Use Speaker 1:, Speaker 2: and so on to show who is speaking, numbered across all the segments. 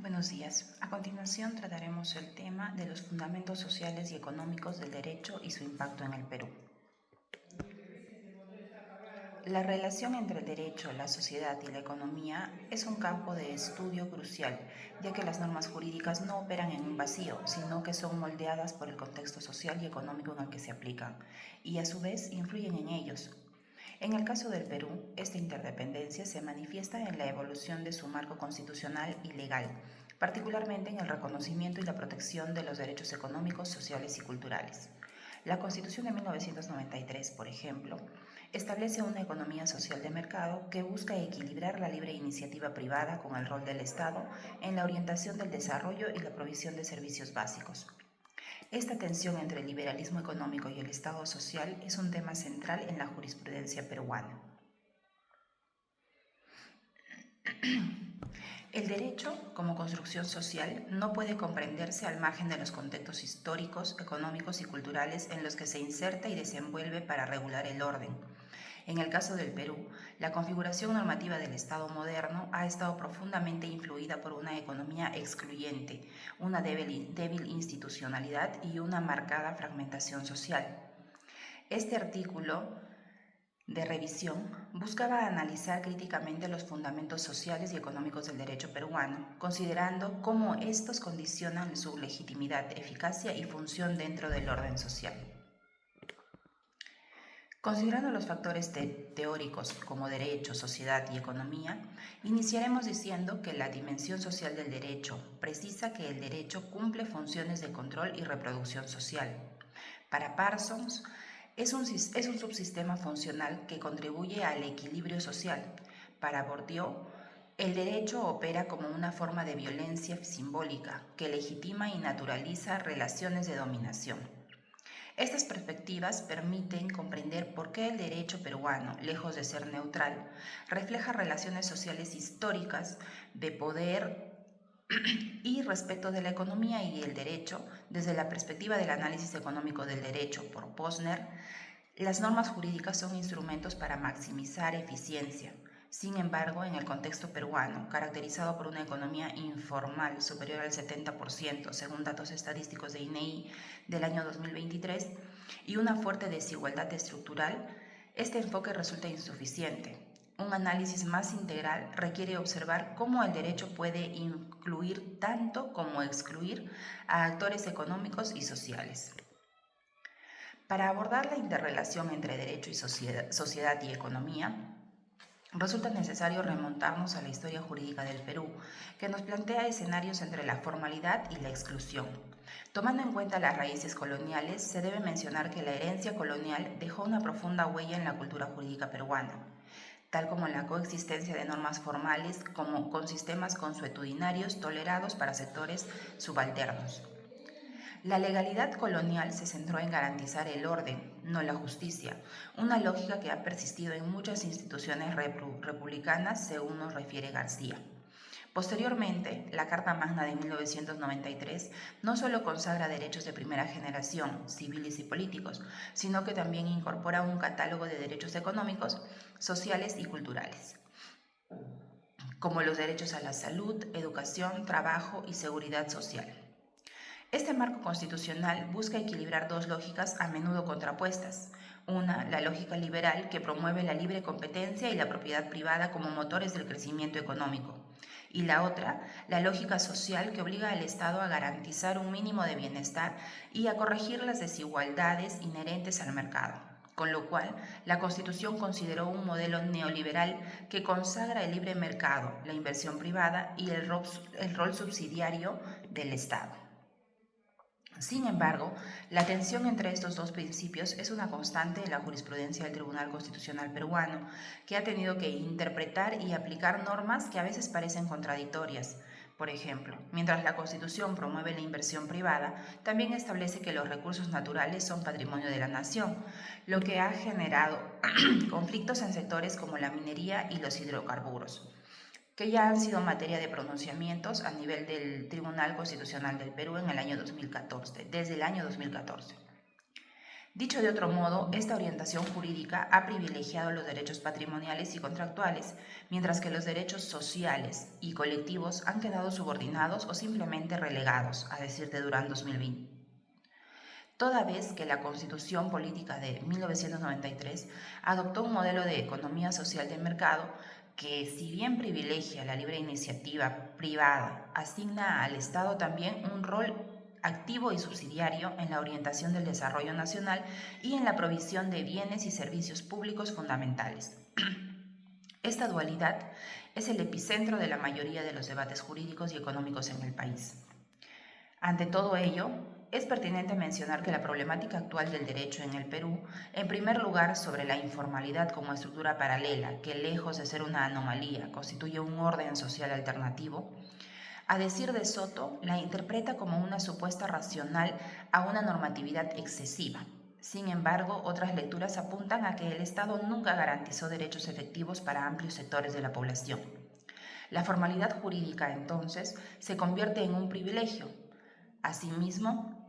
Speaker 1: Buenos días. A continuación trataremos el tema de los fundamentos sociales y económicos del derecho y su impacto en el Perú. La relación entre el derecho, la sociedad y la economía es un campo de estudio crucial, ya que las normas jurídicas no operan en un vacío, sino que son moldeadas por el contexto social y económico en el que se aplican, y a su vez influyen en ellos. En el caso del Perú, esta interdependencia se manifiesta en la evolución de su marco constitucional y legal, particularmente en el reconocimiento y la protección de los derechos económicos, sociales y culturales. La Constitución de 1993, por ejemplo, establece una economía social de mercado que busca equilibrar la libre iniciativa privada con el rol del Estado en la orientación del desarrollo y la provisión de servicios básicos. Esta tensión entre el liberalismo económico y el Estado social es un tema central en la jurisprudencia peruana. El derecho, como construcción social, no puede comprenderse al margen de los contextos históricos, económicos y culturales en los que se inserta y desenvuelve para regular el orden. En el caso del Perú, la configuración normativa del Estado moderno ha estado profundamente influida por una economía excluyente, una débil institucionalidad y una marcada fragmentación social. Este artículo de revisión buscaba analizar críticamente los fundamentos sociales y económicos del derecho peruano, considerando cómo estos condicionan su legitimidad, eficacia y función dentro del orden social. Considerando los factores teóricos como derecho, sociedad y economía, iniciaremos diciendo que la dimensión social del derecho precisa que el derecho cumple funciones de control y reproducción social. Para Parsons, es un subsistema funcional que contribuye al equilibrio social. Para Bourdieu, el derecho opera como una forma de violencia simbólica que legitima y naturaliza relaciones de dominación. Estas perspectivas permiten comprender por qué el derecho peruano, lejos de ser neutral, refleja relaciones sociales históricas de poder y respecto de la economía y el derecho, desde la perspectiva del análisis económico del derecho por Posner, las normas jurídicas son instrumentos para maximizar eficiencia. Sin embargo, en el contexto peruano, caracterizado por una economía informal superior al 70%, según datos estadísticos de INEI del año 2023, y una fuerte desigualdad estructural, este enfoque resulta insuficiente. Un análisis más integral requiere observar cómo el derecho puede incluir tanto como excluir a actores económicos y sociales. Para abordar la interrelación entre derecho y sociedad y economía, resulta necesario remontarnos a la historia jurídica del Perú, que nos plantea escenarios entre la formalidad y la exclusión. Tomando en cuenta las raíces coloniales, se debe mencionar que la herencia colonial dejó una profunda huella en la cultura jurídica peruana, tal como la coexistencia de normas formales con sistemas consuetudinarios tolerados para sectores subalternos. La legalidad colonial se centró en garantizar el orden, no la justicia, una lógica que ha persistido en muchas instituciones republicanas, según nos refiere García. Posteriormente, la Carta Magna de 1993 no solo consagra derechos de primera generación, civiles y políticos, sino que también incorpora un catálogo de derechos económicos, sociales y culturales, como los derechos a la salud, educación, trabajo y seguridad social. Este marco constitucional busca equilibrar dos lógicas a menudo contrapuestas. Una, la lógica liberal, que promueve la libre competencia y la propiedad privada como motores del crecimiento económico. Y la otra, la lógica social, que obliga al Estado a garantizar un mínimo de bienestar y a corregir las desigualdades inherentes al mercado. Con lo cual, la Constitución consideró un modelo neoliberal que consagra el libre mercado, la inversión privada y el rol subsidiario del Estado. Sin embargo, la tensión entre estos dos principios es una constante en la jurisprudencia del Tribunal Constitucional peruano, que ha tenido que interpretar y aplicar normas que a veces parecen contradictorias. Por ejemplo, mientras la Constitución promueve la inversión privada, también establece que los recursos naturales son patrimonio de la nación, lo que ha generado conflictos en sectores como la minería y los hidrocarburos, que ya han sido materia de pronunciamientos a nivel del Tribunal Constitucional del Perú en el año 2014, desde el año 2014. Dicho de otro modo, esta orientación jurídica ha privilegiado los derechos patrimoniales y contractuales, mientras que los derechos sociales y colectivos han quedado subordinados o simplemente relegados, a decir de Durán 2020. Toda vez que la Constitución Política de 1993 adoptó un modelo de economía social de mercado que, si bien privilegia la libre iniciativa privada, asigna al Estado también un rol activo y subsidiario en la orientación del desarrollo nacional y en la provisión de bienes y servicios públicos fundamentales. Esta dualidad es el epicentro de la mayoría de los debates jurídicos y económicos en el país. Ante todo ello, es pertinente mencionar que la problemática actual del derecho en el Perú, en primer lugar sobre la informalidad como estructura paralela, que lejos de ser una anomalía, constituye un orden social alternativo, a decir de Soto, la interpreta como una supuesta racional a una normatividad excesiva. Sin embargo, otras lecturas apuntan a que el Estado nunca garantizó derechos efectivos para amplios sectores de la población. La formalidad jurídica, entonces, se convierte en un privilegio. Asimismo,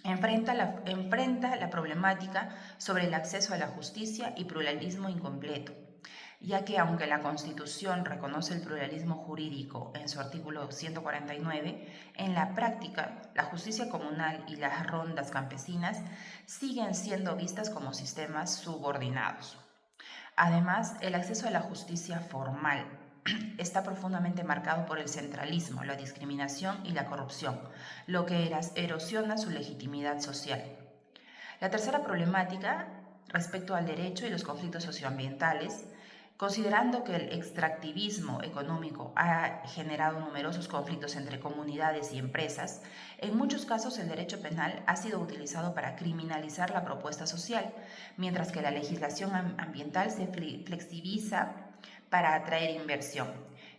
Speaker 1: enfrenta la problemática sobre el acceso a la justicia y pluralismo incompleto, ya que aunque la Constitución reconoce el pluralismo jurídico en su artículo 149, en la práctica la justicia comunal y las rondas campesinas siguen siendo vistas como sistemas subordinados. Además, el acceso a la justicia formal está profundamente marcado por el centralismo, la discriminación y la corrupción, lo que erosiona su legitimidad social. La tercera problemática, respecto al derecho y los conflictos socioambientales, considerando que el extractivismo económico ha generado numerosos conflictos entre comunidades y empresas, en muchos casos el derecho penal ha sido utilizado para criminalizar la propuesta social, mientras que la legislación ambiental se flexibiliza para atraer inversión.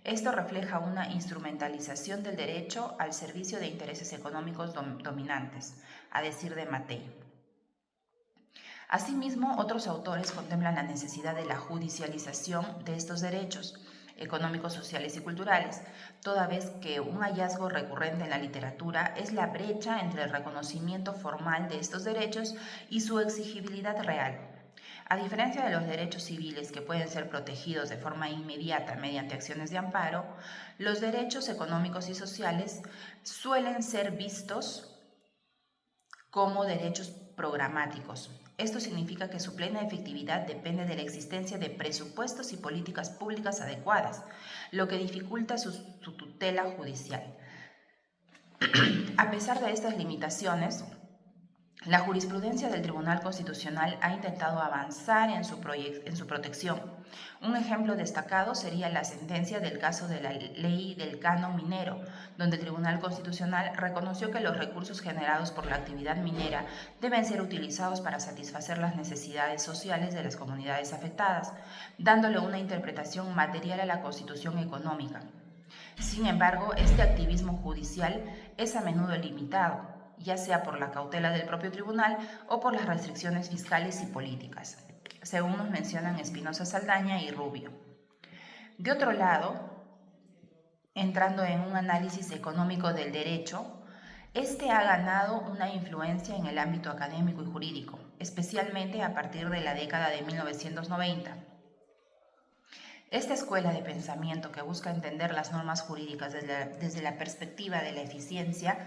Speaker 1: Esto refleja una instrumentalización del derecho al servicio de intereses económicos dominantes, a decir de Matei. Asimismo, otros autores contemplan la necesidad de la judicialización de estos derechos económicos, sociales y culturales, toda vez que un hallazgo recurrente en la literatura es la brecha entre el reconocimiento formal de estos derechos y su exigibilidad real. A diferencia de los derechos civiles que pueden ser protegidos de forma inmediata mediante acciones de amparo, los derechos económicos y sociales suelen ser vistos como derechos programáticos. Esto significa que su plena efectividad depende de la existencia de presupuestos y políticas públicas adecuadas, lo que dificulta su tutela judicial. A pesar de estas limitaciones, la jurisprudencia del Tribunal Constitucional ha intentado avanzar en su protección. Un ejemplo destacado sería la sentencia del caso de la ley del canon minero, donde el Tribunal Constitucional reconoció que los recursos generados por la actividad minera deben ser utilizados para satisfacer las necesidades sociales de las comunidades afectadas, dándole una interpretación material a la Constitución económica. Sin embargo, este activismo judicial es a menudo limitado, ya sea por la cautela del propio tribunal o por las restricciones fiscales y políticas, según nos mencionan Espinosa Saldaña y Rubio. De otro lado, entrando en un análisis económico del derecho, este ha ganado una influencia en el ámbito académico y jurídico, especialmente a partir de la década de 1990. Esta escuela de pensamiento que busca entender las normas jurídicas desde la perspectiva de la eficiencia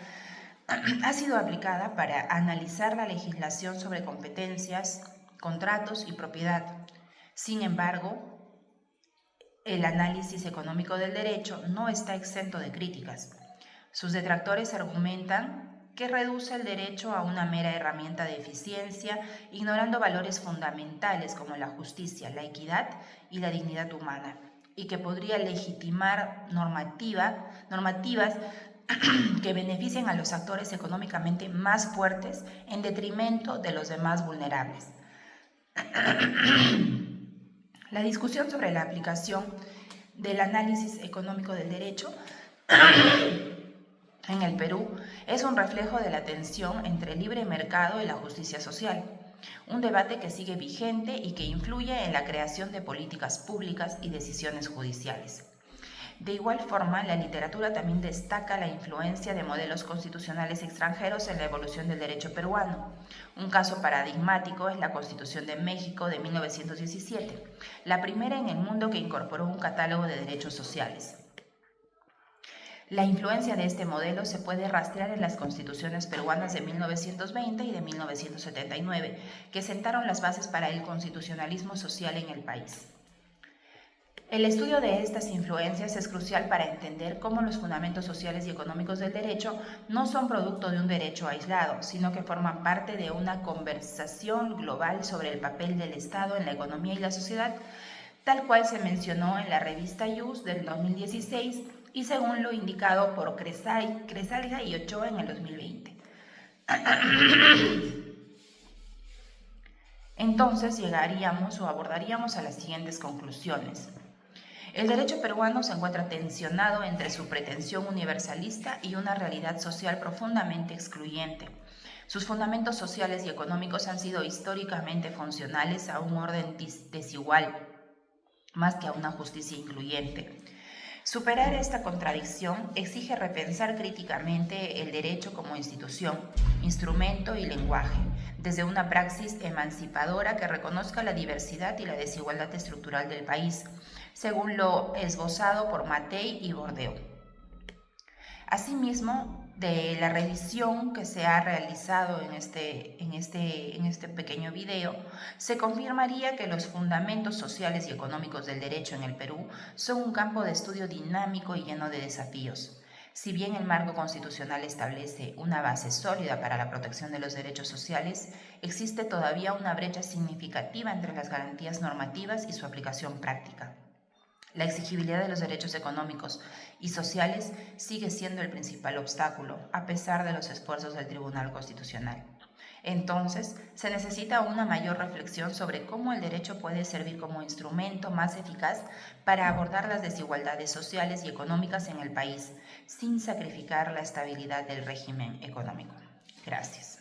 Speaker 1: ha sido aplicada para analizar la legislación sobre competencias, contratos y propiedad. Sin embargo, el análisis económico del derecho no está exento de críticas. Sus detractores argumentan que reduce el derecho a una mera herramienta de eficiencia, ignorando valores fundamentales como la justicia, la equidad y la dignidad humana, y que podría legitimar normativas que beneficien a los actores económicamente más fuertes en detrimento de los demás vulnerables. La discusión sobre la aplicación del análisis económico del derecho en el Perú es un reflejo de la tensión entre el libre mercado y la justicia social, un debate que sigue vigente y que influye en la creación de políticas públicas y decisiones judiciales. De igual forma, la literatura también destaca la influencia de modelos constitucionales extranjeros en la evolución del derecho peruano. Un caso paradigmático es la Constitución de México de 1917, la primera en el mundo que incorporó un catálogo de derechos sociales. La influencia de este modelo se puede rastrear en las constituciones peruanas de 1920 y de 1979, que sentaron las bases para el constitucionalismo social en el país. El estudio de estas influencias es crucial para entender cómo los fundamentos sociales y económicos del derecho no son producto de un derecho aislado, sino que forman parte de una conversación global sobre el papel del Estado en la economía y la sociedad, tal cual se mencionó en la revista IUS del 2016 y según lo indicado por Cresalga y Ochoa en el 2020. Entonces llegaríamos o abordaríamos a las siguientes conclusiones. El derecho peruano se encuentra tensionado entre su pretensión universalista y una realidad social profundamente excluyente. Sus fundamentos sociales y económicos han sido históricamente funcionales a un orden desigual, más que a una justicia incluyente. Superar esta contradicción exige repensar críticamente el derecho como institución, instrumento y lenguaje, desde una praxis emancipadora que reconozca la diversidad y la desigualdad estructural del país, según lo esbozado por Mattei y Bourdieu. Asimismo, de la revisión que se ha realizado en este pequeño video, se confirmaría que los fundamentos sociales y económicos del derecho en el Perú son un campo de estudio dinámico y lleno de desafíos. Si bien el marco constitucional establece una base sólida para la protección de los derechos sociales, existe todavía una brecha significativa entre las garantías normativas y su aplicación práctica. La exigibilidad de los derechos económicos y sociales sigue siendo el principal obstáculo, a pesar de los esfuerzos del Tribunal Constitucional. Entonces, se necesita una mayor reflexión sobre cómo el derecho puede servir como instrumento más eficaz para abordar las desigualdades sociales y económicas en el país, sin sacrificar la estabilidad del régimen económico. Gracias.